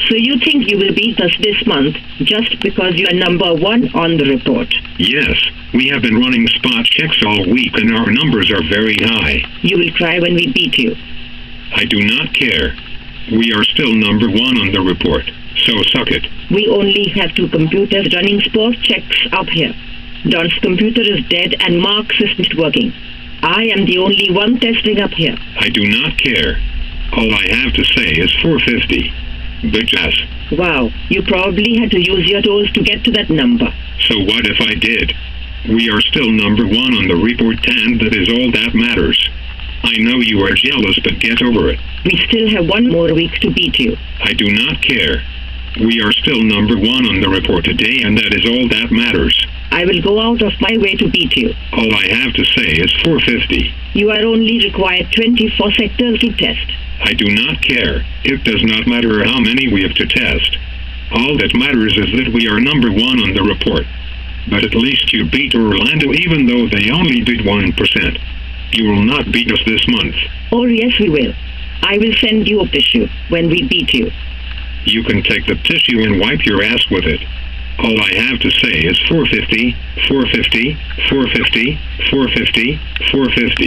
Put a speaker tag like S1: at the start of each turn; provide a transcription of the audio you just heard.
S1: So you think you will beat us this month, just because you are number one on the report?
S2: Yes, we have been running spot checks all week and our numbers are very high.
S1: You will cry when we beat you.
S2: I do not care. We are still number one on the report, so suck it.
S1: We only have 2 computers running spot checks up here. Don's computer is dead and Mark's isn't working. I am the only one testing up here.
S2: I do not care. All I have to say is 450. Bitch ass.
S1: Wow, you probably had to use your toes to get to that number.
S2: So what if I did? We are still number one on the report and that is all that matters. I know you are jealous, but get over it.
S1: We still have 1 more week to beat you.
S2: I do not care. We are still number one on the report today and that is all that matters.
S1: I will go out of my way to beat you.
S2: All I have to say is 450.
S1: You are only required 24 sectors to test.
S2: I do not care. It does not matter how many we have to test. All that matters is that we are number one on the report. But at least you beat Orlando even though they only did 1%. You will not beat us this month.
S1: Oh yes, we will. I will send you a tissue when we beat you.
S2: You can take the tissue and wipe your ass with it. All I have to say is 450, 450, 450, 450, 450.